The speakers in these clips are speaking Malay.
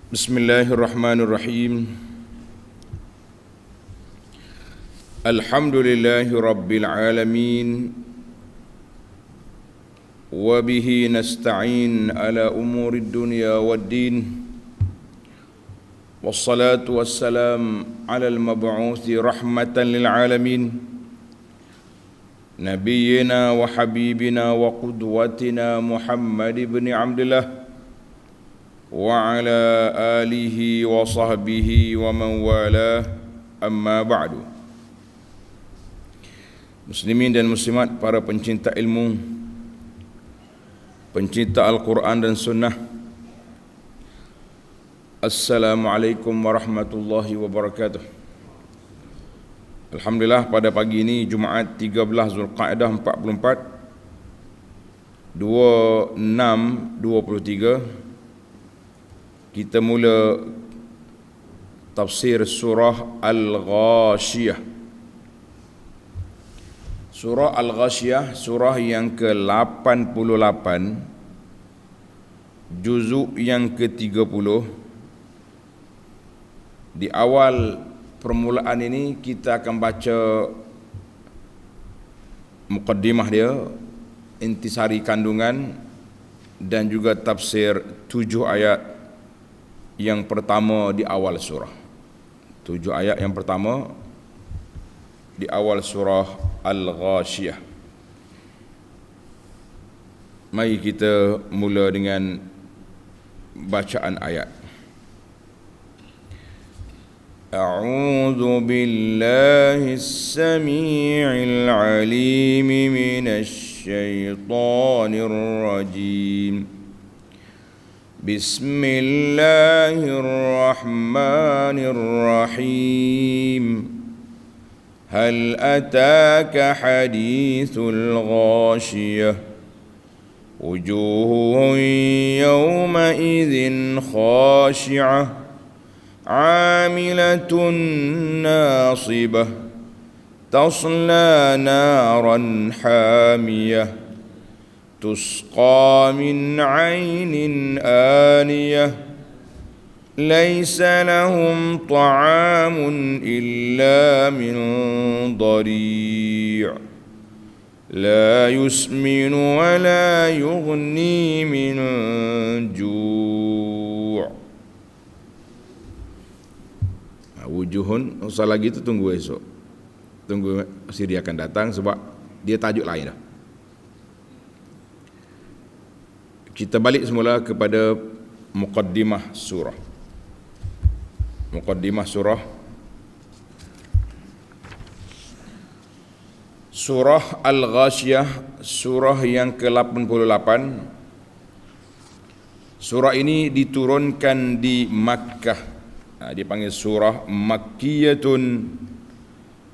Bismillahirrahmanirrahim. Alhamdulillahi rabbil alamin. Wa bihi nasta'in ala umurid dunya waddin. Wassalatu wassalam ala al-mab'uthi rahmatan lil alamin. Nabiyyina wa habibina wa qudwatina Muhammad ibn Abdullah wa ala alihi wa sahbihi wa man wala, amma ba'du. Muslimin dan muslimat, para pencinta ilmu, pencinta Al-Quran dan Sunnah, Assalamualaikum warahmatullahi wabarakatuh. Alhamdulillah, pada pagi ini Jumaat 13 Zulqa'dah 44 2623 kita mula tafsir surah Al-Ghashiyah. Surah Al-Ghashiyah, surah yang ke-88, juzuk yang ke-30. Di awal permulaan ini kita akan baca muqaddimah dia, intisari kandungan, dan juga tafsir 7 ayat yang pertama di awal surah. 7 ayat yang pertama di awal surah Al-Ghashiyah. Mari kita mula dengan bacaan ayat. A'udzu billahi as-sami'il 'alim minasy syaithanir rajim. Bismillahirrahmanirrahim. Hal ataka hadithul ghashiyah. Wujuhun yawma idzin khashi'ah, 'amilatun nasibah, tasla naran hamiyah, تسقى من عين آنية ليس لهم طعام إلا من ضريع لا يسمن ولا يغني من جوع. Wujuhun, usah lagi itu tunggu esok, tunggu Siri akan datang, sebab dia tajuk lain dah. Kita balik semula kepada muqaddimah surah. Muqaddimah surah. Surah Al-Ghashiyah, surah yang ke-88. Surah ini diturunkan di Makkah. Dipanggil surah Makkiyatun,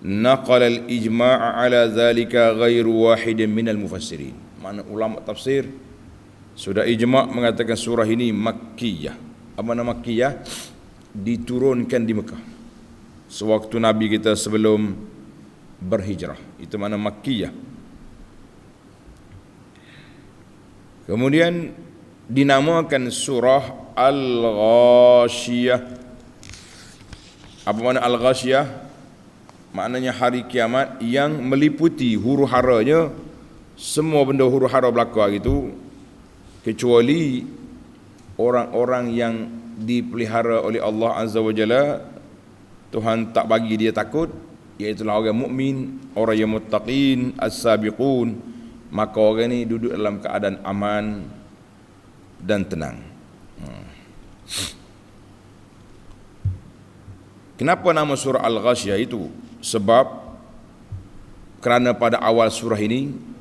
naqala al-ijma' ala zalika ghairu wahidin minal mufassirin. Mana ulama tafsir sudah ijma' mengatakan surah ini Makkiyah. Apa nama Makkiyah? Diturunkan di Mekah sewaktu Nabi kita sebelum berhijrah. Itu mana Makkiyah. Kemudian dinamakan surah Al-Ghashiyah. Apa makna Al-Ghashiyah? Maknanya hari kiamat yang meliputi huru-haranya semua benda huru-hara berlaku hari itu, kecuali orang-orang yang dipelihara oleh Allah Azza wa Jalla. Tuhan tak bagi dia takut, iaitu orang mukmin, orang yang muttaqin, as-sabiqun. Maka orang ni duduk dalam keadaan aman dan tenang. Kenapa nama surah Al-Ghashiyah itu? Sebab kerana pada awal surah ini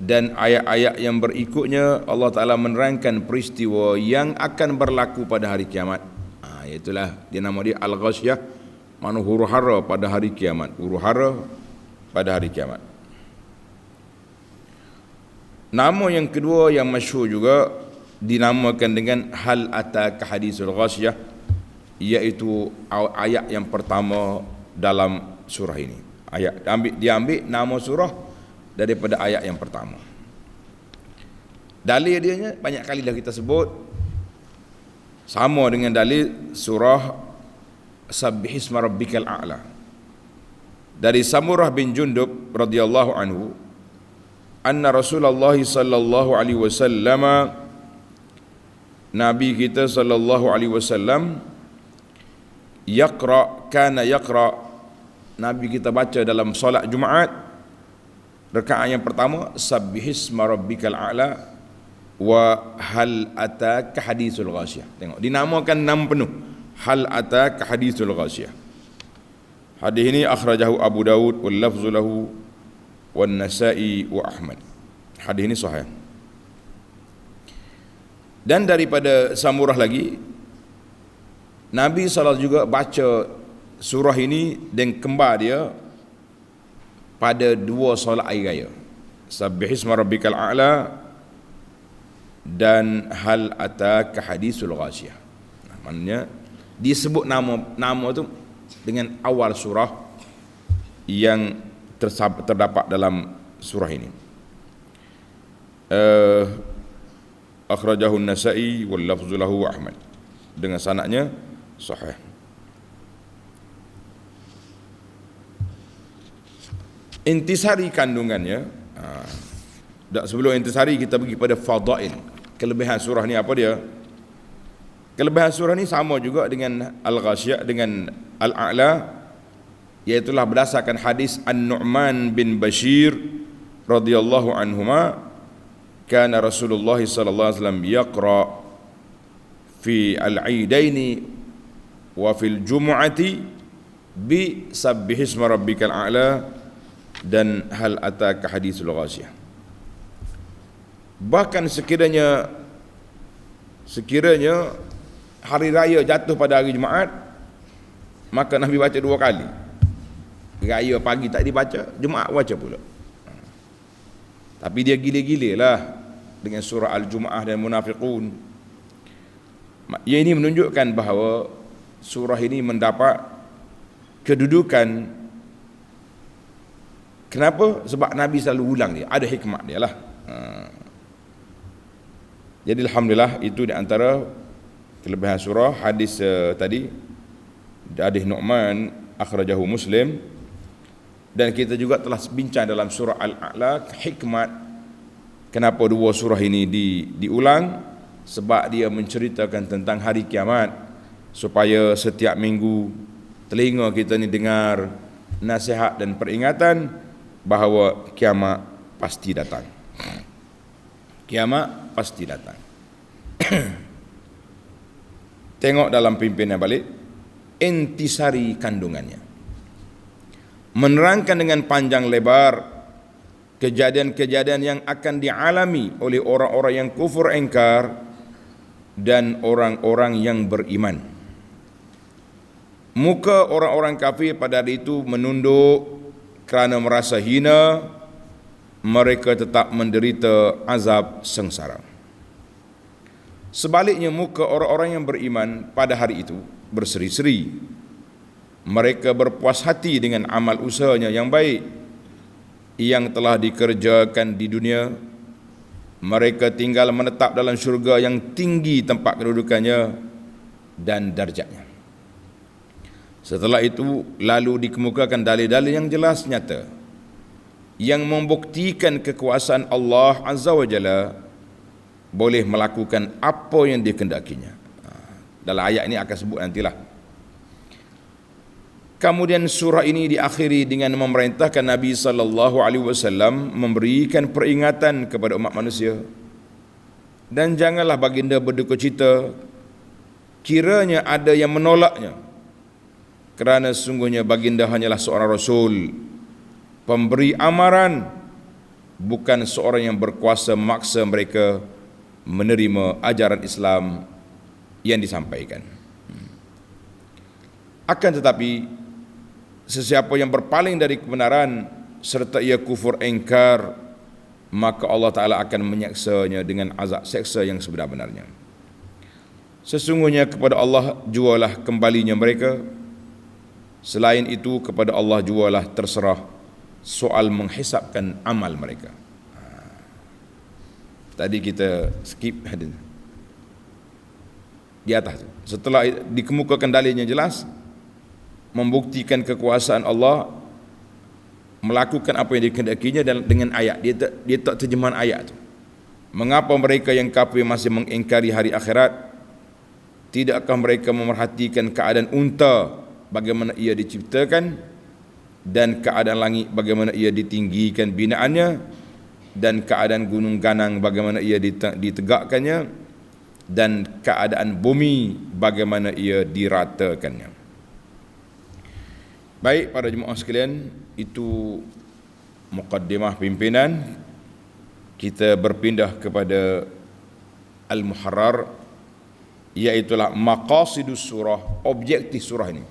dan ayat-ayat yang berikutnya Allah Ta'ala menerangkan peristiwa yang akan berlaku pada hari kiamat. Itulah dia nama dia Al-Ghashiyah, mana huru-hara pada hari kiamat. Huru-hara pada hari kiamat. Nama yang kedua yang masyhur juga dinamakan dengan Hal ataka hadithul ghashiyah, iaitu ayat yang pertama dalam surah ini. Diambil nama surah daripada ayat yang pertama. Dalil dia banyak kali dah kita sebut. Sama dengan dalil surah Sabbihisma rabbikal a'la. Dari Samurah bin Jundub radhiyallahu anhu, anna Rasulullah sallallahu alaihi wasallam, Nabi kita sallallahu alaihi wasallam, kana yaqra, Nabi kita baca dalam solat Jumaat rakaat yang pertama, Sabbihisma rabbikal a'la wa hal ataka hadithul ghasyiyah. Tengok, dinamakan nama penuh, hal ataka hadithul ghasyiyah. Hadis ini akhrajahu Abu Daud wal lafzu lahu wan Nasa'i wa Ahmad. Hadis ini sahih. Dan daripada Samurah lagi, Nabi SAW juga baca surah ini dan kembar dia pada dua solat air raya, Sabbihisma rabbikal a'la dan hal ataka hadithul ghasyiyah. Maknanya disebut nama tu dengan awal surah yang terdapat dalam surah ini. Akhrajahu An-Nasa'i wal lafzu lahu Ahmad, dengan sanadnya sahih. Intisari kandungannya, sebelum intisari kita pergi pada fadail. Kelebihan surah ni apa dia? Kelebihan surah ni sama juga dengan Al-Ghasyiyah, dengan Al-A'la, iaitulah berdasarkan hadis An-Nu'man bin Bashir radhiyallahu anhuma, kana Rasulullah sallallahu alaihi wasallam yaqra fi al-'aidaini wa fil jumu'ati bi sabbihisma rabbikal a'la dan hal ataka hadithul ghasyiyah. Bahkan sekiranya hari raya jatuh pada hari Jumaat, maka Nabi baca dua kali. Raya pagi tak dibaca, Jumaat baca pula. Tapi dia gila-gila lah dengan surah Al-Jumu'ah dan Munafiqun. Ia ini menunjukkan bahawa surah ini mendapat kedudukan. Kenapa? Sebab Nabi selalu ulang dia, ada hikmat dia lah. Jadi alhamdulillah, itu di antara kelebihan surah. Hadis tadi hadis Nu'man akhrajahu Muslim, dan kita juga telah bincang dalam surah Al-A'la hikmat kenapa dua surah ini diulang. Sebab dia menceritakan tentang hari kiamat, supaya setiap minggu telinga kita ni dengar nasihat dan peringatan bahawa kiamat pasti datang. Kiamat pasti datang. Tengok dalam pimpinan balik, intisari kandungannya, menerangkan dengan panjang lebar kejadian-kejadian yang akan dialami oleh orang-orang yang kufur ingkar dan orang-orang yang beriman. Muka orang-orang kafir pada hari itu menunduk kerana merasa hina, mereka tetap menderita azab sengsara. Sebaliknya, muka orang-orang yang beriman pada hari itu berseri-seri. Mereka berpuas hati dengan amal usahanya yang baik yang telah dikerjakan di dunia. Mereka tinggal menetap dalam syurga yang tinggi tempat kedudukannya dan darjatnya. Setelah itu lalu dikemukakan dalil-dalil yang jelas nyata yang membuktikan kekuasaan Allah Azza wa Jalla boleh melakukan apa yang dikehendakinya. Dalam ayat ini akan sebut nantilah. Kemudian surah ini diakhiri dengan memerintahkan Nabi sallallahu alaihi wasallam memberikan peringatan kepada umat manusia, dan janganlah baginda berduka cita kiranya ada yang menolaknya, kerana sesungguhnya baginda hanyalah seorang rasul, pemberi amaran, bukan seorang yang berkuasa memaksa mereka menerima ajaran Islam yang disampaikan. Akan tetapi sesiapa yang berpaling dari kebenaran serta ia kufur ingkar, maka Allah Ta'ala akan menyaksanya dengan azab seksa yang sebenar-benarnya. Sesungguhnya kepada Allah jualah kembalinya mereka, selain itu kepada Allah jualah terserah soal menghisapkan amal mereka. Tadi kita skip hadis. di atas tu. Setelah dikemukakan dalilnya jelas, membuktikan kekuasaan Allah, melakukan apa yang dikehendakinya dan dengan ayat. Dia tak terjemahan ayat tu. Mengapa mereka yang kafir masih mengingkari hari akhirat? Tidakkah mereka memerhatikan keadaan unta bagaimana ia diciptakan, dan keadaan langit bagaimana ia ditinggikan binaannya, dan keadaan gunung ganang bagaimana ia ditegakkannya, dan keadaan bumi bagaimana ia diratakannya. Baik para jemaah sekalian, itu muqaddimah pimpinan. Kita berpindah kepada Al-Muharrar, iaitulah maqasidus surah, objektif surah ini.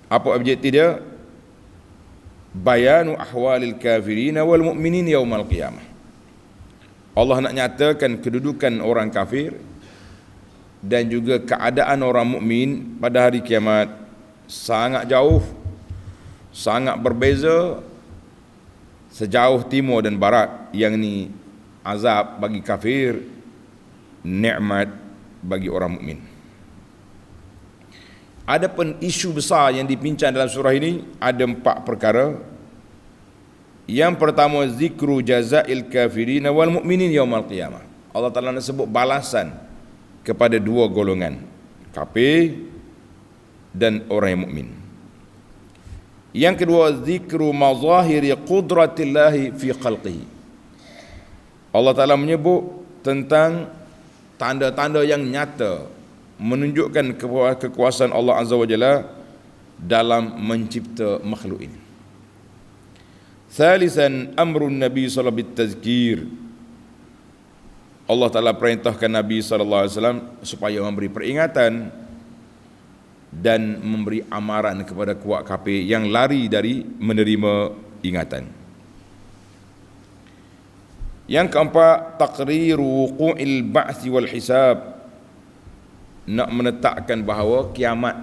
Apa objektif dia? Bayanu ahwalil kafirin wal mu'minin yaumal qiyamah. Allah nak nyatakan kedudukan orang kafir dan juga keadaan orang mukmin pada hari kiamat. Sangat jauh, sangat berbeza, sejauh timur dan barat. Yang ni azab bagi kafir, nikmat bagi orang mukmin. Adapun isu besar yang dibincang dalam surah ini ada 4 perkara. Yang pertama, zikru jazail kafirin wal mu'minin yaumal qiyamah. Allah Ta'ala nak sebut balasan kepada 2 golongan, kafir dan orang yang mukmin. Yang kedua, zikru mazahiri qudratillahi fi khalqihi. Allah Ta'ala menyebut tentang tanda-tanda yang nyata menunjukkan kekuasaan Allah Azza wa Jalla dalam mencipta makhluk ini. Thalithan, amrun Nabi sallallahu alaihi wasallam bitazkir. Allah Ta'ala perintahkan Nabi sallallahu alaihi wasallam supaya memberi peringatan dan memberi amaran kepada kuat kafir yang lari dari menerima ingatan. Yang keempat, taqriru wuqu'il ba'thi wal hisab. Nak menetapkan bahawa kiamat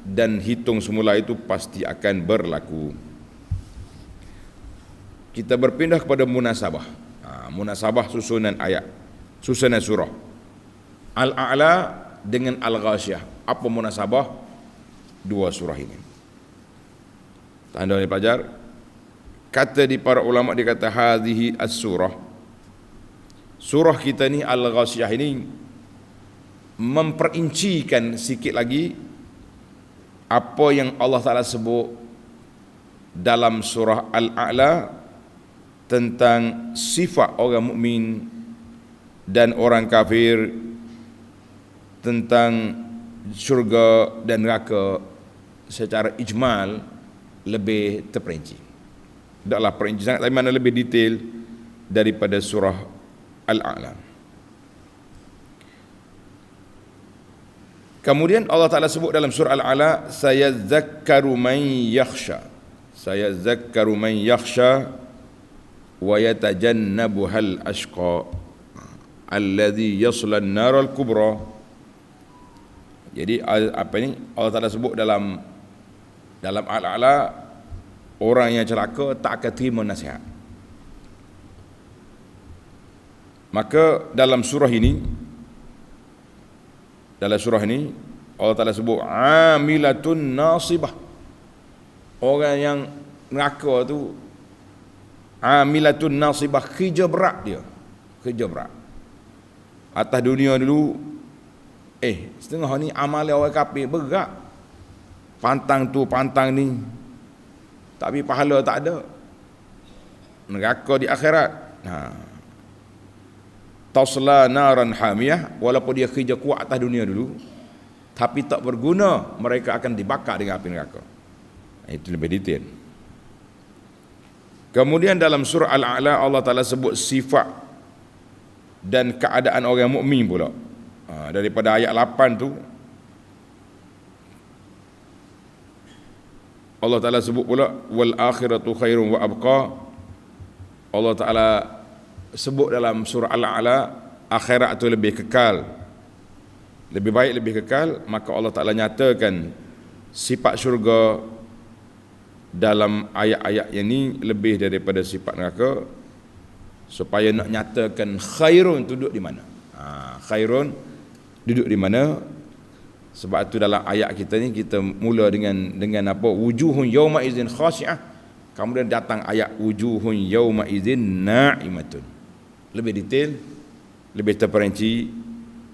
dan hitung semula itu pasti akan berlaku. Kita berpindah kepada munasabah. Munasabah susunan ayat, susunan surah. Al-A'la dengan Al-Ghashiyah. Apa munasabah 2 surah ini? Tanda ni pelajar. Kata di para ulama, dia kata hadhihi as-surah. Surah kita ni Al-Ghashiyah ini memperincikan sikit lagi apa yang Allah Ta'ala sebut dalam surah Al-A'la tentang sifat orang mukmin dan orang kafir, tentang syurga dan neraka secara ijmal lebih terperinci. Tidaklah perinci sangat, tapi mana lebih detail daripada surah Al-A'la. Kemudian Allah Ta'ala sebut dalam surah Al-A'la, sayadzakkaru man yakhsha. Sayadzakkaru man yakhsha wa yatajannabuhal ashqa alladhi yasla an-nar al-kubra. Jadi apa ni Allah Ta'ala sebut dalam Al-A'la, orang yang celaka tak akan terima nasihat. Maka dalam surah ini Allah Ta'ala sebut amilatun nasibah. Orang yang neraka tu amilatun nasibah, kerja berat dia, kerja berat. Atas dunia dulu setengah ni amal orang kafir berat, pantang tu pantang ni, tapi pahala tak ada. Neraka di akhirat. Tasla naran hamiyah, walaupun dia kerja kuat atas dunia dulu, tapi tak berguna, mereka akan dibakar dengan api neraka. Itu lebih detail. Kemudian dalam surah Al-A'la Allah Ta'ala sebut sifat dan keadaan orang mukmin pula. Daripada ayat 8 tu Allah Ta'ala sebut pula wal akhiratu khairun wa abqa. Allah Ta'ala sebut dalam surah Al-A'la akhirat itu lebih kekal, lebih baik, lebih kekal. Maka Allah Ta'ala nyatakan sifat syurga dalam ayat-ayat ini lebih daripada sifat neraka, supaya nak nyatakan khairun duduk di mana. Khairun duduk di mana, Sebab itu dalam ayat kita ni kita mula dengan apa? Wujuhun yauma idzin khashi'ah. Kemudian datang ayat wujuhun yauma idzin na'imatun. Lebih detail, lebih terperinci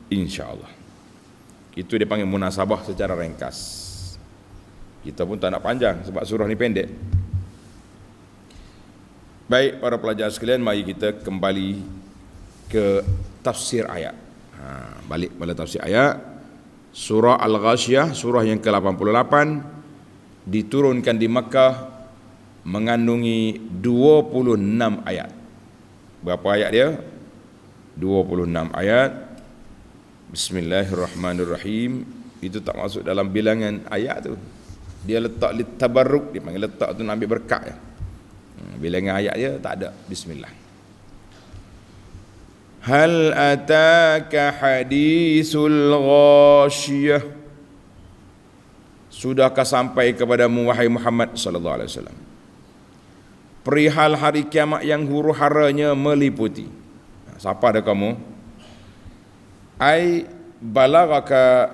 insya-Allah. Itu dia panggil munasabah secara ringkas. Kita pun tak nak panjang sebab surah ni pendek. Baik para pelajar sekalian, mari kita kembali ke tafsir ayat. Balik pada tafsir ayat. Surah Al-Ghashiyah, surah yang ke-88, diturunkan di Makkah, mengandungi 26 ayat. Berapa ayat dia? 26 ayat. Bismillahirrahmanirrahim. Itu tak masuk dalam bilangan ayat tu. Dia letak tabarruk, dia panggil letak tu nak ambil berkat. Bilangan ayat dia tak ada. Bismillah. Hal ataka hadisul ghashiyah. Sudahkah sampai kepadamu wahai Muhammad sallallahu alaihi wasallam perihal hari kiamat yang huru-haranya meliputi. Siapa ada kamu? Ai balagaka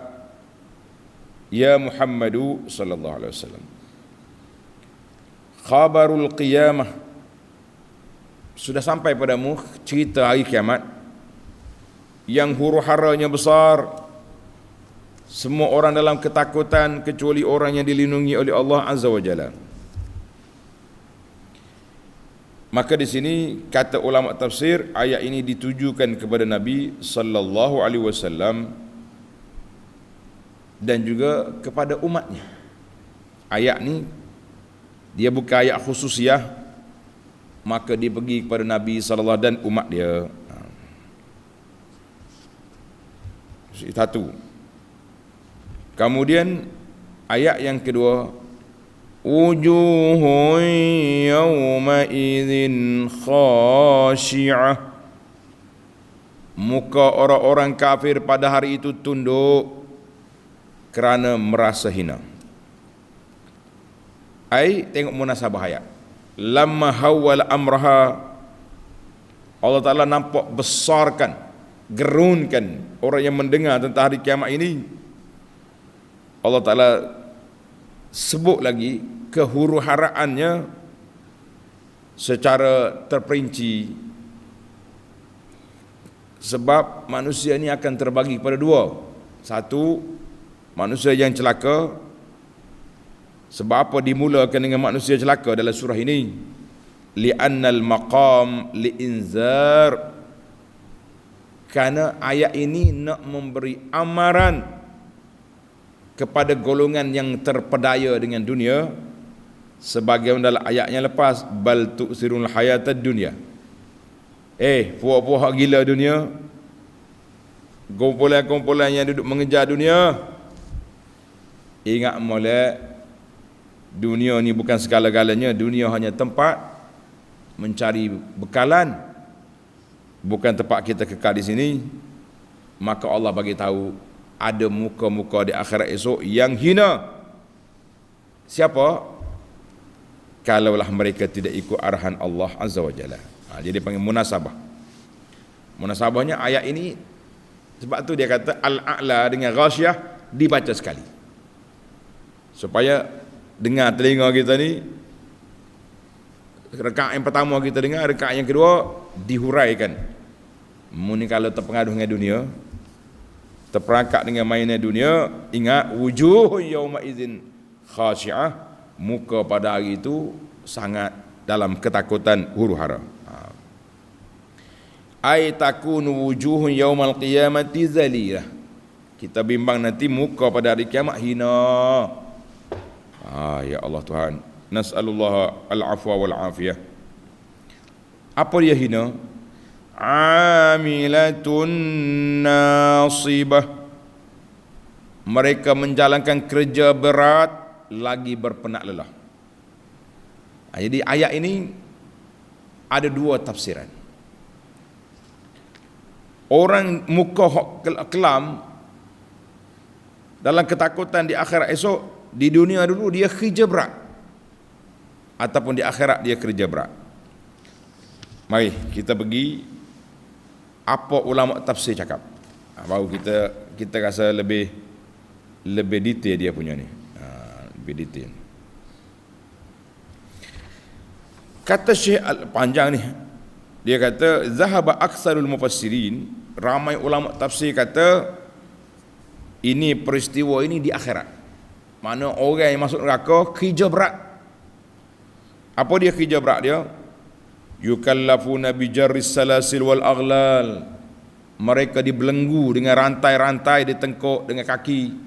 ya Muhammadu sallallahu alaihi wasallam khabarul qiyamah. Sudah sampai padamu cerita hari kiamat yang huru-haranya besar, semua orang dalam ketakutan kecuali orang yang dilindungi oleh Allah Azza wa Jalla. Maka di sini kata ulama tafsir, ayat ini ditujukan kepada Nabi sallallahu alaihi wasallam dan juga kepada umatnya. Ayat ni dia bukan ayat khususiyah, maka dia pergi kepada Nabi sallallahu dan umat dia. Satu. Kemudian ayat yang kedua, wujuhun yawma idzin khashi'ah. Muka orang-orang kafir pada hari itu tunduk kerana merasa hina. Tengok munasabah ayat. Lamma hawwal amraha, Allah Ta'ala nampak besarkan, gerunkan orang yang mendengar tentang hari kiamat ini. Allah Ta'ala sebut lagi kehuru-haraannya secara terperinci, sebab manusia ini akan terbagi kepada dua. Satu, manusia yang celaka. Sebab apa dimulakan dengan manusia celaka dalam surah ini? Li'annal maqam li'inzar. Kerana ayat ini nak memberi amaran kepada golongan yang terpedaya dengan dunia, sebagaimana dalam ayat yang lepas, bal tu'sirul hayatad dunya. Puak-puak gila dunia, kumpulan-kumpulan yang duduk mengejar dunia. Ingat molek, dunia ni bukan segala-galanya. Dunia hanya tempat mencari bekalan, bukan tempat kita kekal di sini. Maka Allah bagi tahu ada muka-muka di akhirat esok yang hina. Siapa? Kalaulah mereka tidak ikut arahan Allah Azza wa Jalla. Jadi panggil munasabah. Munasabahnya ayat ini, sebab tu dia kata al-a'la dengan ghasyah dibaca sekali, supaya dengar telinga kita ni, rakaat yang pertama kita dengar, rakaat yang kedua dihuraikan. Muni kalau terpengaruh dengan dunia, terperangkap dengan mainan dunia, ingat wujuh yauma idzin khashi'ah, muka pada hari itu sangat dalam ketakutan huru-hara. Ai takunu wujuhun yaumal qiyamati zalilah. Kita bimbang nanti muka pada hari kiamat hina. Ya Allah Tuhan, nas'alullah al-afwa wal afiyah. Apa dia hina? Amilatun nasibah. Mereka menjalankan kerja berat lagi berpenat lelah. Jadi ayat ini ada dua tafsiran. Orang muka kelam dalam ketakutan di akhirat esok, di dunia dulu dia kerja berat, ataupun di akhirat dia kerja berat. Mari kita pergi apa ulama tafsir cakap, baru kita rasa lebih lebih detail dia punya ni. Lebih detail. Kata Syekh panjang ni. Dia kata zahaba aksarul mufassirin, ramai ulama tafsir kata ini peristiwa ini di akhirat. Mana orang yang masuk neraka kerja berat. Apa dia kerja berat dia? Yukallafuna bi jarris salasil wal aghlal. Mereka dibelenggu dengan rantai-rantai di tengkuk dengan kaki.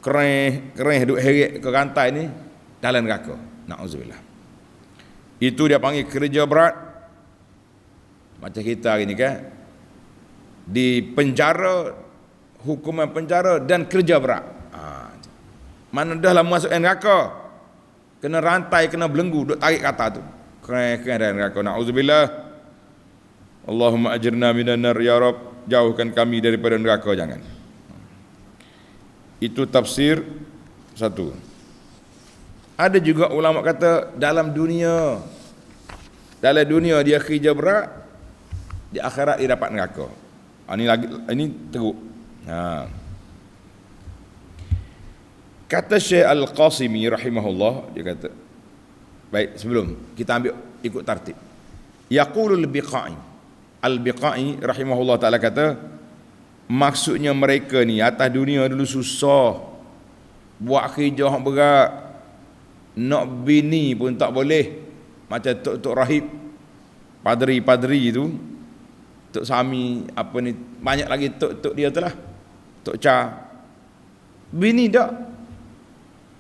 Kereh duk heret ke rantai ni dalam neraka. Nauzubillah. Itu dia panggil kerja berat. Macam kita hari ni kan, di penjara, hukuman penjara dan kerja berat. Mana dah lah masuk neraka, kena rantai, kena belenggu, duk tarik kata tu. Keren dalam neraka. Na'udzubillah. Allahumma ajirna minan nar ya Rab. Jauhkan kami daripada neraka, jangan. Itu tafsir satu. Ada juga ulama kata dalam dunia dia kerja berat, di akhirat dia dapat neraka. Ini teruk. Kata Syekh Al-Qasimi rahimahullah, dia kata, baik, sebelum kita ambil ikut tartib. Yaqulul Biqai. Al-Biqai rahimahullah taala kata, maksudnya mereka ni atas dunia dulu susah, buat kerja yang berat, nak bini pun tak boleh. Macam tok-tok rahib, padri-padri tu, Tok Sami, apa ni, banyak lagi tok-tok dia tu lah, Tok Cha, bini tak.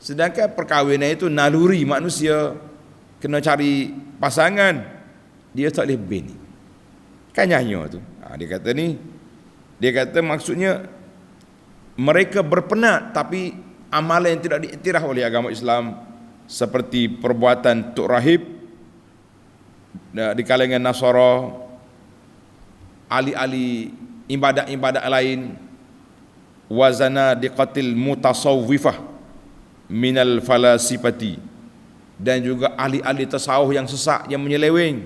Sedangkan perkahwinan itu naluri manusia, kena cari pasangan, dia tak boleh bini. Kan nyanyi tu. Dia kata maksudnya mereka berpenat, tapi amalan yang tidak diiktiraf oleh agama Islam, seperti perbuatan tok rahib di kalangan Nasara, ahli-ahli ibadat-ibadat lain, wazana diqatil mutasawwifah minal falasifati, dan juga ahli-ahli tasawuf yang sesat, yang menyeleweng.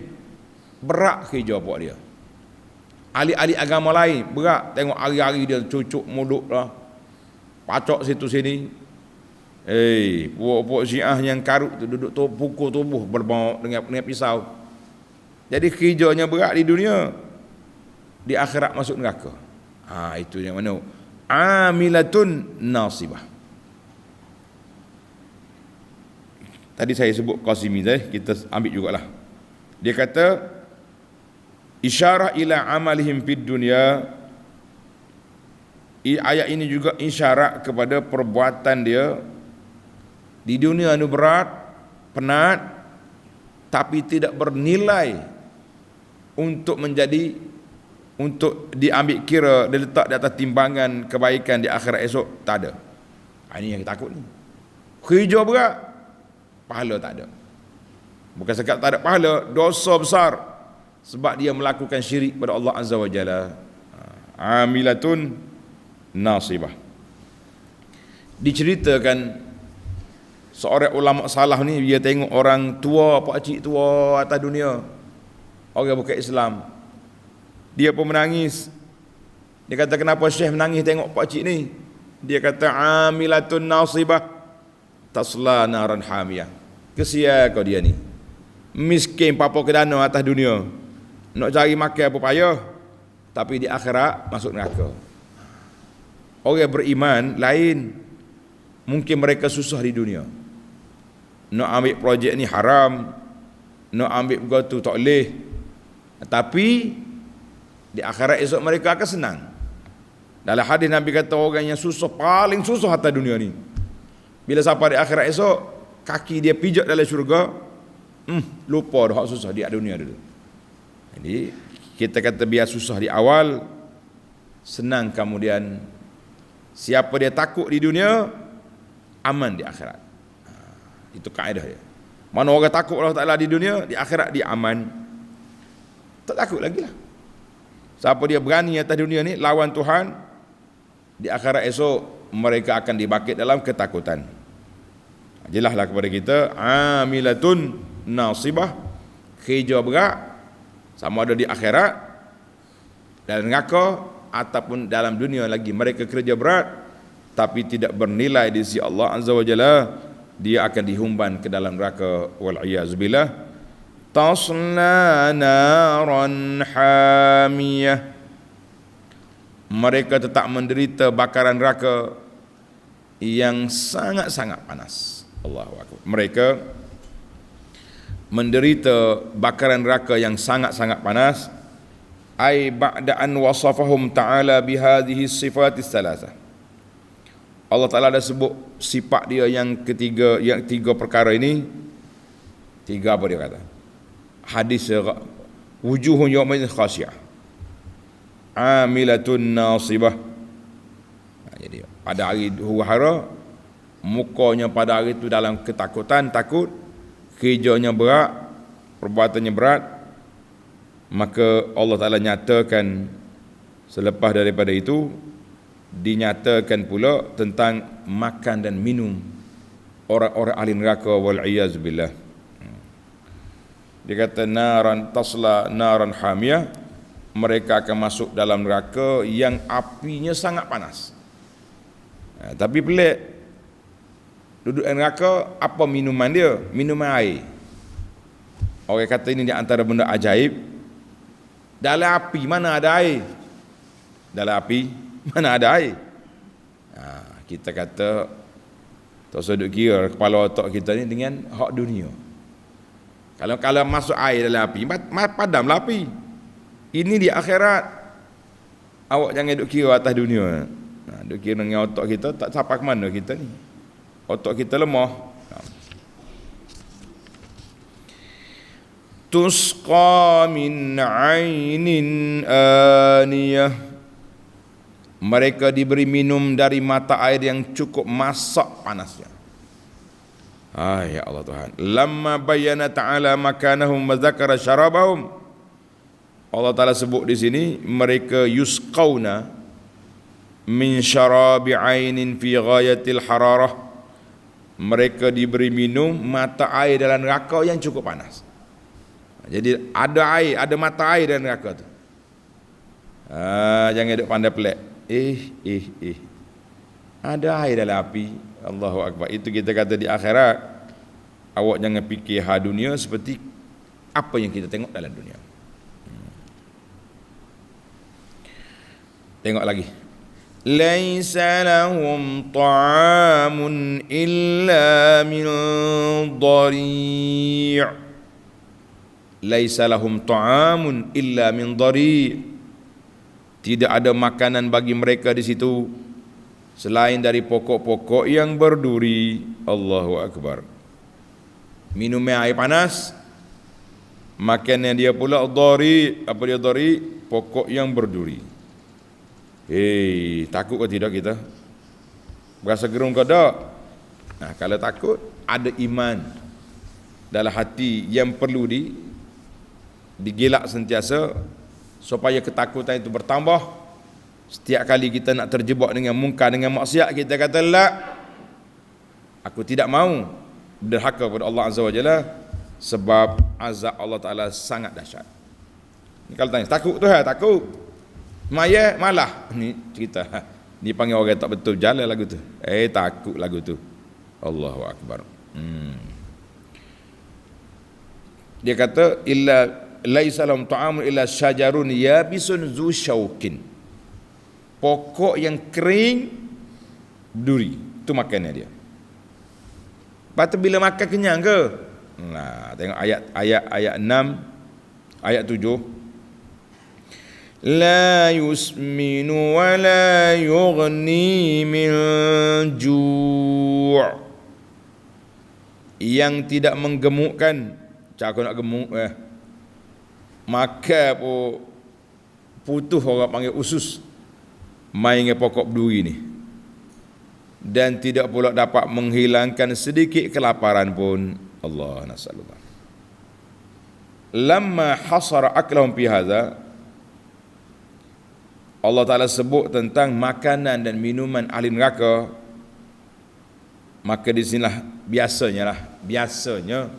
Berat kerja buat dia. Ahli-ahli agama lain berat, tengok hari-hari dia cucuk mulut lah, pacok situ sini. Puak-puak Syiah yang karut tu duduk tu pukul tubuh berbau dengan pisau. Jadi kerjanya berat di dunia, di akhirat masuk neraka. Itu yang mana? Amilatun nasibah. Tadi saya sebut Qasimi tadi, kita ambil jugalah. Dia kata isyarah ila amalihim fid dunya. Ayat ini juga isyarat kepada perbuatan dia di dunia ini berat, penat, tapi tidak bernilai untuk diambil kira, diletak di atas timbangan kebaikan di akhirat esok. Tak ada. Ini yang kita takut ni. Kerja berat, pahala tak ada. Bukan sekat tak ada pahala, dosa besar, sebab dia melakukan syirik pada Allah Azza wa Jalla. Amilatun nasibah. Diceritakan seorang ulama salaf ni, dia tengok orang tua, pakcik tua atas dunia, orang bukan Islam, dia pun menangis. Dia kata, kenapa Syekh menangis tengok pakcik ni? Dia kata, amilatun nasibah tasla naran hamiyah. Kesian kau dia ni, miskin papa kedana atas dunia, nak cari makan apa payah, tapi di akhirat masuk neraka. Orang beriman lain, mungkin mereka susah di dunia, nak ambil projek ni haram, nak ambil begitu tak boleh, tapi di akhirat esok mereka akan senang. Dalam hadis Nabi kata, orang yang susah, paling susah atas dunia ni, bila sampai di akhirat esok, kaki dia pijak dalam syurga, lupa dah susah di dunia dulu. Jadi kita kata biar susah di awal, senang kemudian. Siapa dia takut di dunia, aman di akhirat. Itu kaedah dia. Mana orang takut Allah Ta'ala di dunia, di akhirat dia aman, tak takut lagi lah. Siapa dia berani atas dunia ni lawan Tuhan, di akhirat esok mereka akan dibangkit dalam ketakutan. Jelaslah kepada kita, amilatun nasibah, kerja berat, sama ada di akhirat, dalam neraka, ataupun dalam dunia lagi, mereka kerja berat, tapi tidak bernilai di sisi Allah Azza wa Jalla, dia akan dihumban ke dalam neraka wal iyaz billah. Tasla naran hamiyah, mereka tetap menderita bakaran neraka yang sangat-sangat panas. Allahu akbar. Mereka menderita bakaran neraka yang sangat-sangat panas. Ai ba'da an wasafahum ta'ala bihadhihi sifatis salasah, Allah Ta'ala dah sebut sifat dia yang ketiga, yang tiga perkara ini. Tiga apa dia kata? Hadis wujuhun yawmaidin khasyi'ah amilatun nasibah. Jadi pada hari huru hara, mukanya pada hari itu dalam ketakutan, takut, kerjanya berat, perbuatannya berat. Maka Allah Ta'ala nyatakan selepas daripada itu, dinyatakan pula tentang makan dan minum orang-orang ahli neraka wal iyaz billah. Dia kata naran tasla naran hamiyah, mereka akan masuk dalam neraka yang apinya sangat panas. Tapi pelik, duduk dalam neraka, apa minuman dia? Minuman air. Orang kata ini di antara benda ajaib. Dalam api mana ada air? Dalam api mana ada air? Kita kata tak usah duk kira kepala otak kita ni dengan hak dunia. Kalau masuk air dalam api, padamlah api. Ini di akhirat. Awak jangan duk kira atas dunia. Duk kira dengan otak kita, tak sampai ke mana kita ni. Otak kita lemah. Tusqa min ainin aniyah, mereka diberi minum dari mata air yang cukup masak panasnya. Ya Allah Tuhan. Lamma bayyana ta'ala makanahum wa dzakara syarabahum, Allah Ta'ala sebut di sini mereka yusqauna min syarabi ainin fi ghayatil hararah, mereka diberi minum mata air dalam neraka yang cukup panas. Jadi ada air, ada mata air dalam neraka tu. Jangan duk pandai pelik. Ada air dalam api. Allahu akbar. Itu kita kata di akhirat, awak jangan fikir dunia seperti apa yang kita tengok dalam dunia. Tengok lagi. Laisa lahum ta'amun illa min dhari'. Laisa lahum ta'amun illa min dhari'. Tidak ada makanan bagi mereka di situ selain dari pokok-pokok yang berduri. Allahu akbar. Minumnya air panas, makannya dia pula dhari'. Apa dia dhari'? Pokok yang berduri. Takut ke tidak kita? Berasa gerung ke tak? Kalau takut, ada iman dalam hati yang perlu digelak sentiasa supaya ketakutan itu bertambah. Setiap kali kita nak terjebak dengan mungkar, dengan maksiat, kita kata la, aku tidak mau derhaka kepada Allah Azza wa Jalla, sebab azab Allah Ta'ala sangat dahsyat. Ni kalau tanya, takut tu takut. Maya malah ni cerita. Ni panggil orang tak betul jalan lagu tu. Takut lagu tu. Allahu akbar. Dia kata illa laisa lahum ta'amun illa syajarun yabisun zu syaukin. Pokok yang kering duri, tu makannya dia. Lepas tu bila makan kenyang ke? Tengok ayat 6, ayat 7. La yusminu wa la yughni min ju'. Yang tidak menggemukkan. Cakap nak gemuk makan pun putus, orang panggil usus, main dengan pokok berduri ni. Dan tidak pula dapat menghilangkan sedikit kelaparan pun. Allah nasallallahu. Lamma hasara aklahum fi hadza, Allah Ta'ala sebut tentang makanan dan minuman ahli neraka. Maka di sinilah biasanya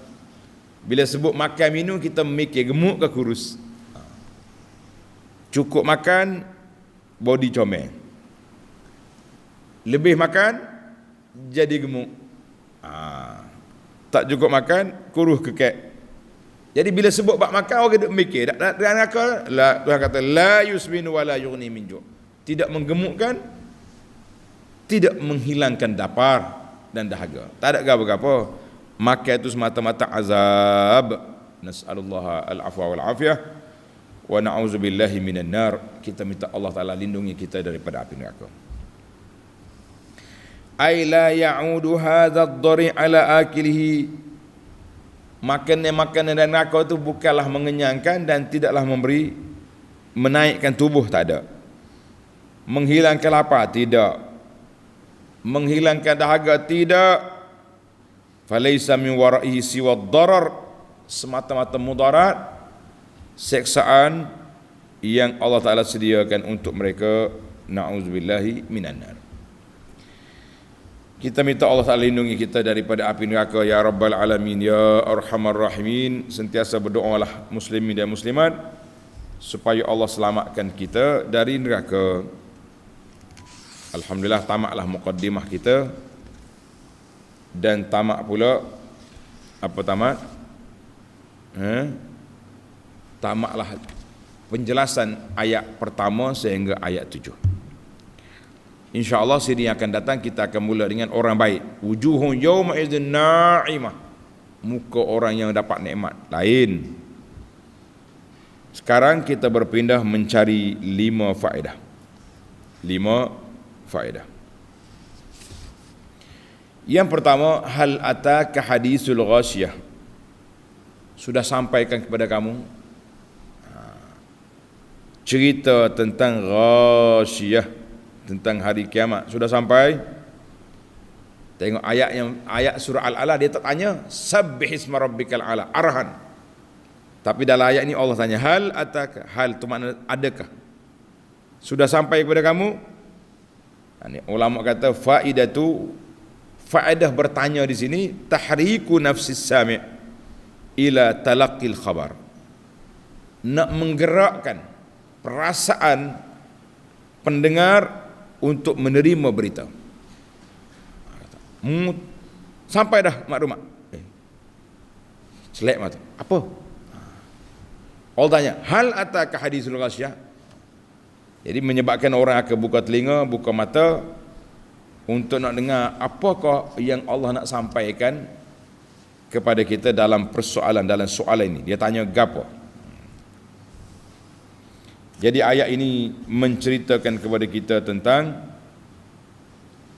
bila sebut makan minum, kita mikir gemuk ke kurus. Cukup makan, body comel. Lebih makan jadi gemuk. Tak cukup makan kuruh kekek. Jadi bila sebut bab makan orang duk mikir dak neraka la, Tuhan kata la yusminu wala yughni min ju'. Tidak menggemukkan, tidak menghilangkan lapar dan dahaga. Tak ada apa-apa. Makan itu semata-mata azab. Nas'alullah al-afwa wal afiyah wa na'udzubillahi minan nar. Kita minta Allah Taala lindungi kita daripada api neraka. Ai la ya'udu hadha ad-dari ala akilihi. Makanan dan neraka itu bukanlah mengenyangkan dan tidaklah menaikkan tubuh, tak ada. Menghilangkan lapar, tidak. Menghilangkan dahaga, tidak. Falaisa min wara'ihi siwa ad-darar, semata-mata mudarat, seksaan yang Allah Ta'ala sediakan untuk mereka. Na'udzubillahi minan nar. Kita minta Allah Ta'ala lindungi kita daripada api neraka, ya Rabbal Alamin, ya Arhamar Rahimin. Sentiasa berdoalah muslimin dan muslimat supaya Allah selamatkan kita dari neraka. Alhamdulillah, tamatlah muqaddimah kita. Dan tamat pula, apa tamat? Tamatlah penjelasan ayat pertama sehingga ayat 7. InsyaAllah sini yang akan datang kita akan mula dengan orang baik. Wujuhun yawma idzin na'imah. Muka orang yang dapat nikmat lain. Sekarang kita berpindah mencari 5 faedah. 5 faedah. Yang pertama, hal ataka hadisul ghasyiyah. Sudah sampaikan kepada kamu cerita tentang ghasyiyah, tentang hari kiamat. Sudah sampai? Tengok ayat surah Al-Ala, dia tak tanya sabbih isma rabbikal ala, arahan. Tapi dalam ayat ini Allah tanya hal ataka, hal tu makna adakah? Sudah sampai kepada kamu? Ini ulama kata faedah bertanya di sini tahriku nafsis sami' ila talaqqil khabar. Nak menggerakkan perasaan pendengar untuk menerima berita. Sampai dah maklumat. Selek mata. Apa? Allah tanya, hal ataka hadisul ghasyiyah? Jadi menyebabkan orang akan buka telinga, buka mata untuk nak dengar apakah yang Allah nak sampaikan kepada kita dalam persoalan, dalam soalan ini. Dia tanya gapo? Jadi ayat ini menceritakan kepada kita tentang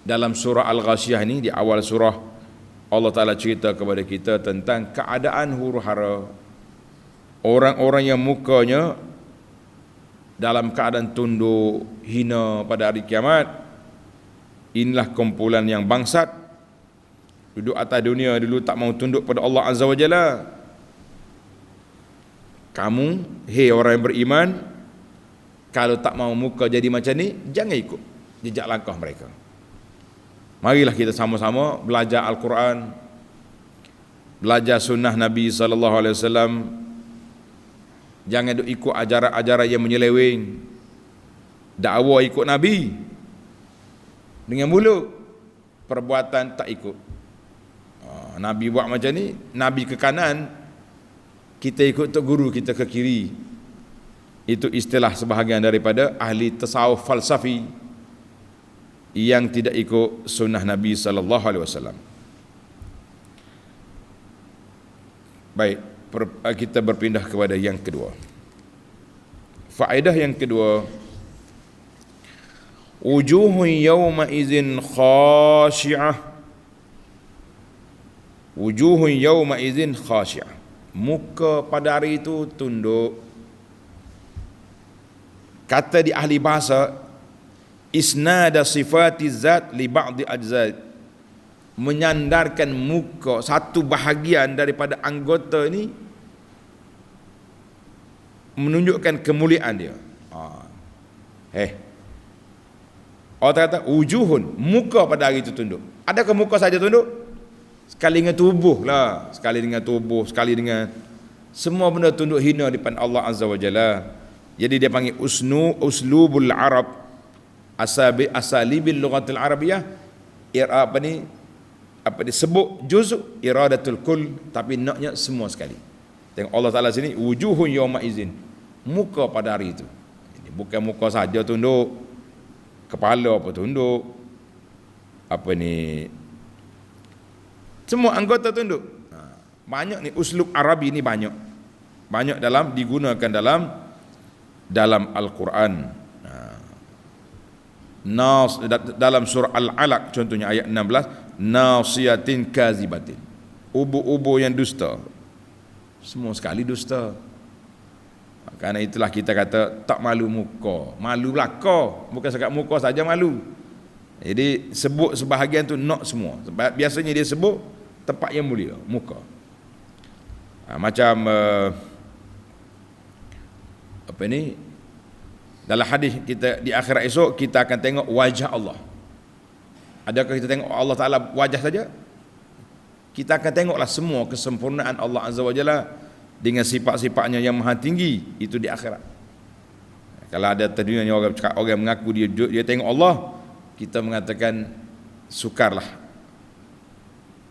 dalam surah Al-Ghasyiyah ini, di awal surah Allah Ta'ala cerita kepada kita tentang keadaan huru-hara orang-orang yang mukanya dalam keadaan tunduk, hina pada hari kiamat. Inilah kumpulan yang bangsat, duduk atas dunia dulu tak mau tunduk pada Allah Azza wa Jalla. Kamu, hei orang yang beriman, kalau tak mau muka jadi macam ni, jangan ikut jejak langkah mereka. Marilah kita sama-sama belajar Al-Quran, belajar sunnah Nabi SAW. Jangan duk ikut ajaran-ajaran yang menyeleweng. Dakwah ikut Nabi dengan mulut, perbuatan tak ikut. Nabi buat macam ni, Nabi ke kanan, kita ikut tok guru kita ke kiri. Itu istilah sebahagian daripada ahli tasawuf falsafi yang tidak ikut sunnah Nabi sallallahu alaihi wasallam. Baik, kita berpindah kepada yang kedua. Faedah yang kedua, wujuhun yawma idzin khashi'ah. Wujuhun yawma idzin khashi'ah. Muka pada hari itu tunduk. Kata di ahli bahasa, isnada sifati zat li ba'di ajzad, menyandarkan muka satu bahagian daripada anggota ini menunjukkan kemuliaan dia. Allah kata wujuhun, muka pada hari itu tunduk. Adakah muka saja tunduk? Sekali dengan tubuh lah, sekali dengan tubuh, sekali dengan semua benda tunduk hina di depan Allah Azza wa Jalla. Jadi dia panggil uslubul Arab. asalibil lughatil arabiyyah, apa disebut juz' iradatul kull, tapi naknya semua sekali. Tengok Allah Taala sini, wujuhun yawma izin, muka pada hari itu. Ini bukan muka saja tunduk, kepala apa tunduk, apa ni, semua anggota tunduk. Banyak ni uslub Arabi ni, banyak dalam digunakan dalam Al-Quran. Dalam surah Al-Alaq contohnya ayat 16, nasiyatin kazibatin, ubu-ubu yang dusta, semua sekali dusta. Karena itulah kita kata tak malu muka, malu belaka, bukan sekat muka saja malu. Jadi sebut sebahagian tu nak semua. Biasanya dia sebut tempat yang mulia, muka. Macam apa ni, dalam hadis kita di akhirat esok kita akan tengok wajah Allah. Adakah kita tengok Allah Ta'ala wajah saja? Kita akan tengoklah semua kesempurnaan Allah Azza wa Jalla dengan sifat-sifatnya yang maha tinggi itu di akhirat. Kalau ada terdunia orang mengaku dia tengok Allah, kita mengatakan sukarlah,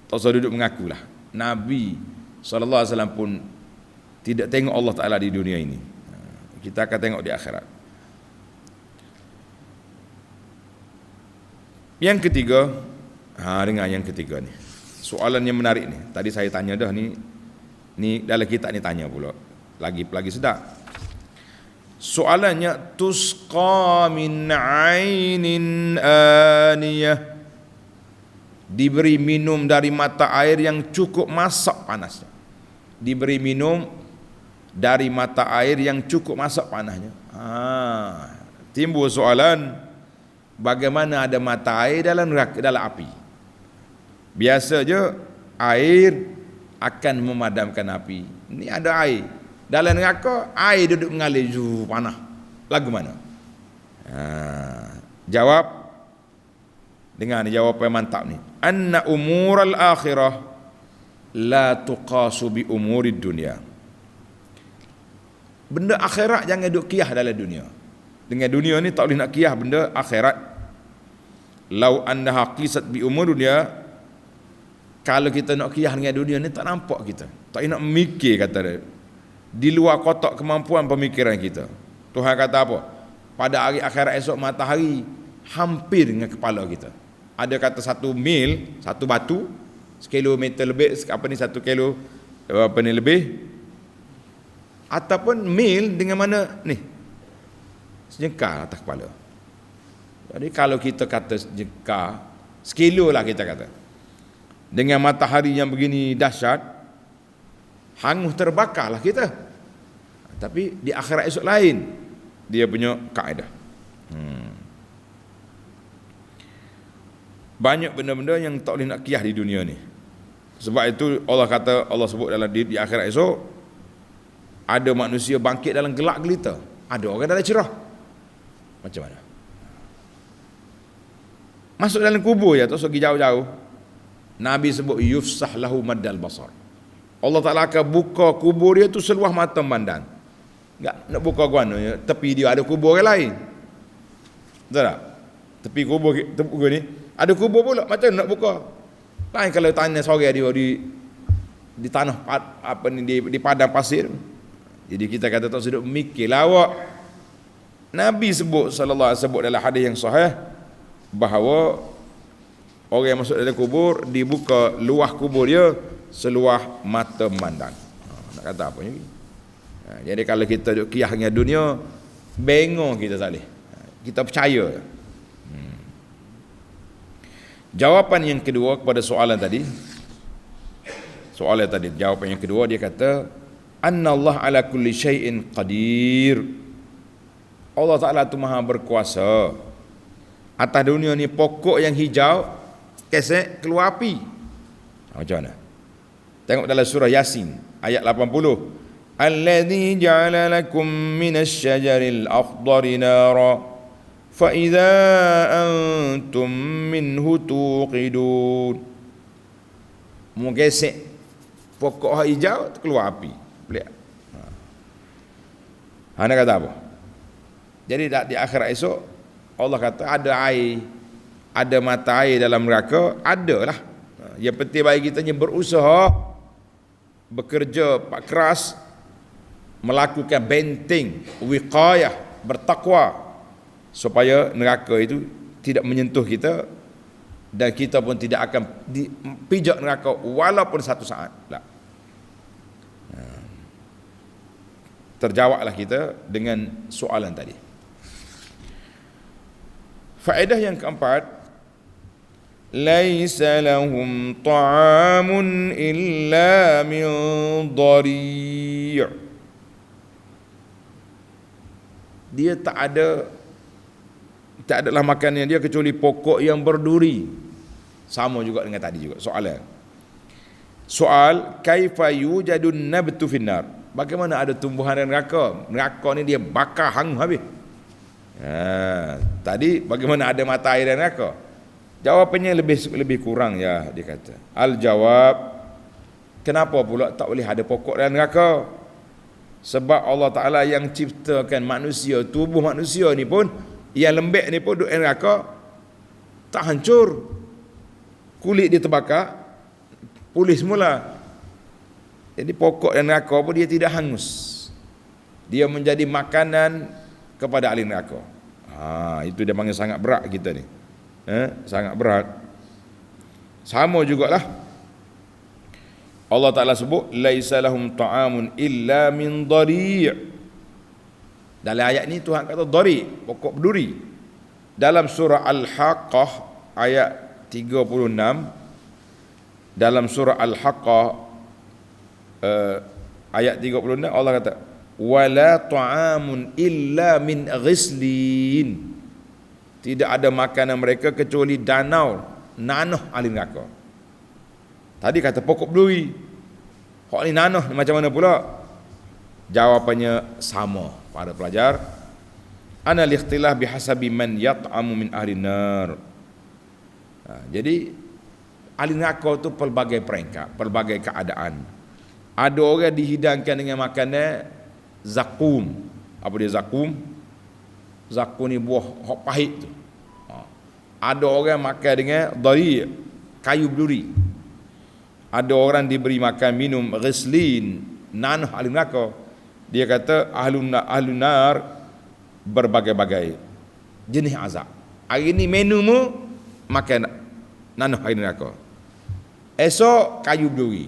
tak usah duduk mengakulah. Nabi SAW pun tidak tengok Allah Ta'ala di dunia ini. Kita akan tengok di akhirat. Yang ketiga, dengar yang ketiga ni, soalan yang menarik ni. Tadi saya tanya dah ni dalam kitab ni tanya pula, lagi sedap. Soalannya, tusqa min ainin aniyah, diberi minum dari mata air yang cukup masak panasnya. Diberi minum dari mata air yang cukup masak panasnya. Timbul soalan, bagaimana ada mata air dalam api? Biasa je air akan memadamkan api. Ini ada air dalam neraka, air duduk mengalir panas. Lagu mana? Jawab, dengar ni jawapan mantap ni. Anna umural akhirah la tuqasu bi umurid dunia. Benda akhirat jangan duk kiyah dalam dunia. Dengan dunia ni tak boleh nak kiyah benda akhirat. Lau annaha qisat bi umur dunia, kalau kita nak kiyah dengan dunia ni tak nampak kita. Tak nak mikir, kata dia. Di luar kotak kemampuan pemikiran kita. Tuhan kata apa? Pada hari akhirat esok matahari hampir dengan kepala kita. Ada kata 1 mil, 1 batu, 1 kilometer lebih, apa ni 1 kilo apa ni lebih, ataupun mil dengan mana ni, sejengkal atas kepala. Jadi kalau kita kata sejengkal, 1 kilo lah kita kata, dengan matahari yang begini dahsyat, hangus terbakarlah kita. Tapi di akhirat esok lain dia punya kaedah. Banyak benda-benda yang tak boleh nak kiyah di dunia ni. Sebab itu Allah kata, Allah sebut dalam di akhirat esok, ada manusia bangkit dalam gelap gelita, ada orang dalam cerah. Macam mana? Masuk dalam kubur ya, tak usah pergi jauh-jauh. Nabi sebut yufsah lahu maddal basar. Allah Ta'ala akan buka kubur dia tu seluas mata memandang. Tak nak buka guana, tepi dia ada kubur orang lain. Betul tak? Tepi kubur ni ada kubur pula, macam nak buka. Lain kalau tanah sorang dia di tanah apa ni, di padang pasir. Jadi kita kata tak sedap mikir lawak. Nabi sebut sallallahu alaihi wasallam dalam hadis yang sahih bahawa orang yang masuk dalam kubur dibuka luah kubur dia seluah mata memandang. Nak kata apa ni? Jadi kalau kita duk kiyah dengan dunia, bengong kita tak boleh. Kita percaya. Jawapan yang kedua kepada soalan tadi, jawapan yang kedua dia kata, annallah ala kulli syai'in qadir. Allah Ta'ala tu maha berkuasa atas dunia ni. Pokok yang hijau kesek keluar api. Macam mana? Tengok dalam surah Yasin ayat 80. Alladzi ja'ala lakum minasy syajaril akhdari nara fa idza antum minhu tuqidun. Menggesek pokok hijau keluar api. Boleh. Ana kata apa? Jadi di akhirat esok Allah kata ada air, ada mata air dalam neraka, adalah. Yang penting bagi kita ni berusaha, bekerja keras, melakukan benteng, wiqayah, bertakwa, supaya neraka itu tidak menyentuh kita dan kita pun tidak akan pijak neraka walaupun satu saat. Terjawablah kita dengan soalan tadi. Faedah yang keempat, laisa lahum ta'amun illa min dhari'. Dia tak adalah makanan dia kecuali pokok yang berduri. Sama juga dengan tadi juga soalan. Soal, kaifa yujadun nabtu finnar? Bagaimana ada tumbuhan dalam neraka? Neraka ni dia bakar hang habis. Tadi bagaimana ada mata air dalam neraka? Jawapannya lebih kurang ya, dia kata. Al-jawab, kenapa pula tak boleh ada pokok dalam neraka? Sebab Allah Ta'ala yang ciptakan manusia, tubuh manusia ni pun, yang lembek ni pun duduk dalam neraka, tak hancur. Kulit dia terbakar, pulih semula. Jadi pokok dan neraka pun dia tidak hangus. Dia menjadi makanan kepada ahli neraka. Itu dia panggil sangat berat kita ni. Sangat berat. Sama jugalah Allah Ta'ala sebut laisa lahum ta'amun illa min dhari'. Dalam ayat ni Tuhan kata dhari', pokok berduri. Dalam surah Al-Haqqah ayat 36, dalam surah Al-Haqqah ayat 36 Allah kata wala ta'amun illa min ghislin. Tidak ada makanan mereka kecuali danau, nanah ahli neraka. Tadi kata pokok berduri, hak ni nanah macam mana pula? Jawapannya sama para pelajar. Ana al-ikhtilaf bihasabi man yat'amu min ahli nar. Jadi ahli neraka tu pelbagai peringkat, pelbagai keadaan. Ada orang dihidangkan dengan makanan zakum. Apa dia zakum? Zakum ni buah hok pahit tu. Ada orang makan dengan dhari', kayu berduri. Ada orang diberi makan minum ghislin, nanah ahli neraka. Dia kata ahlun nar berbagai-bagai jenis azab. Hari ni menumu makan nanah ahli neraka. Esok kayu berduri.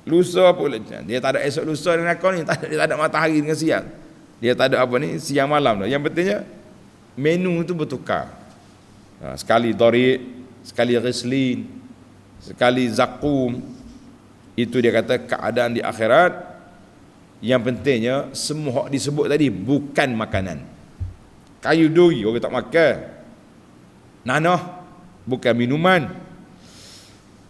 Lusa pula dia tak ada esok lusa dengan kau ni, dia tak ada matahari dengan siang. Dia tak ada apa ni siang malam dah. Yang pentingnya menu tu bertukar. Sekali dhari', sekali ghislin, sekali zakum. Itu dia kata keadaan di akhirat. Yang pentingnya semua disebut tadi bukan makanan. Kayu duri orang tak makan. Nanah bukan minuman.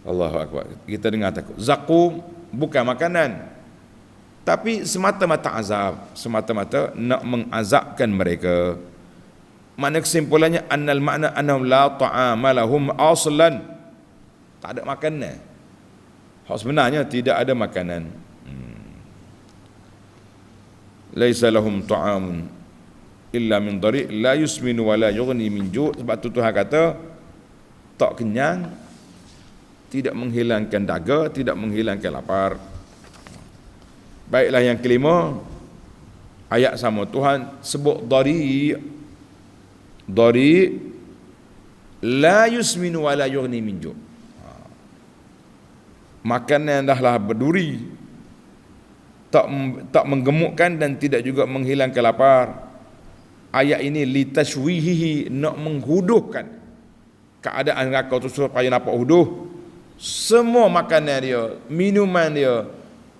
Allahu akbar. Kita dengar takut. Zakum bukan makanan, tapi semata-mata azab, semata-mata nak mengazabkan mereka. Makna kesimpulannya annal makna annahum la ta'ama lahum aslan. Tak ada makanan. Hak sebenarnya tidak ada makanan. Laisa lahum ta'amun illa min dhari' la yusminu wa la yughni min ju'. Sebab tu Tuhan kata tak kenyang, tidak menghilangkan dahaga, tidak menghilangkan lapar. Baiklah yang kelima, ayat sama Tuhan sebut dhari'. Dhari' la yusminu wa la yughni min ju'. Makanan dahlah berduri, tak menggemukkan dan tidak juga menghilangkan lapar. Ayat ini litashwihihi, nak menghuduhkan keadaan neraka tu supaya nampak huduh. Semua makanan dia, minuman dia,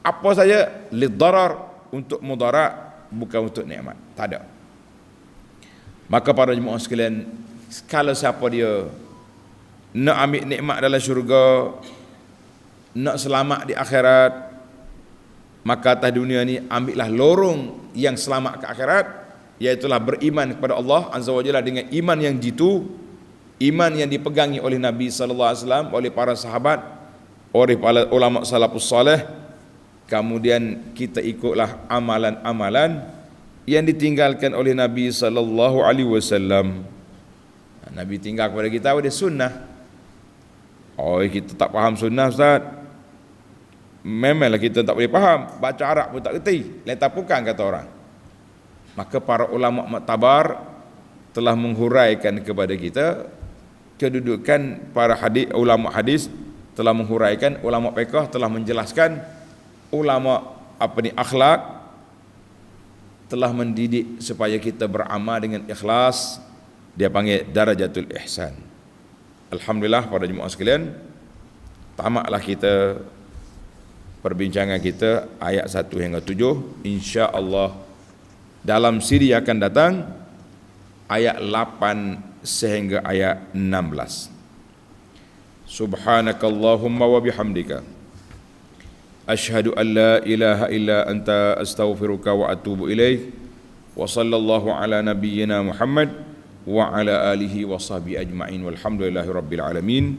apa saja lidarar, untuk mudarat, bukan untuk nikmat. Tak ada. Maka para jemaah sekalian, kalau siapa dia nak ambil nikmat dalam syurga, nak selamat di akhirat, maka atas dunia ni ambillah lorong yang selamat ke akhirat, iaitulah beriman kepada Allah Azza wa Jalla dengan iman yang jitu, iman yang dipegangi oleh Nabi sallallahu alaihi wasallam, oleh para sahabat, oleh para ulama salafus saleh. Kemudian kita ikutlah amalan-amalan yang ditinggalkan oleh Nabi sallallahu alaihi wasallam. Nabi tinggal kepada kita dia sunnah. Oh, kita tak faham sunnah Ustaz. Memanglah kita tak boleh faham, baca Arab pun tak kerti, letapukan kata orang. Maka para ulama muktabar telah menghuraikan kepada kita kedudukan para ulama hadis, telah menghuraikan, ulama fiqh telah menjelaskan, ulama akhlak telah mendidik supaya kita beramal dengan ikhlas. Dia panggil darajatul ihsan. Alhamdulillah pada jemaah sekalian, tamatlah kita perbincangan kita ayat 1 hingga 7. Insya-Allah dalam siri akan datang ayat 8 sehingga ayat 16. Subhanakallahumma wa bihamdika asyhadu an la ilaha illa anta astaghfiruka wa atubu ilaik. Wa sallallahu ala nabiyyina Muhammad wa ala alihi wa sahbihi ajma'in walhamdulillahi rabbil alamin.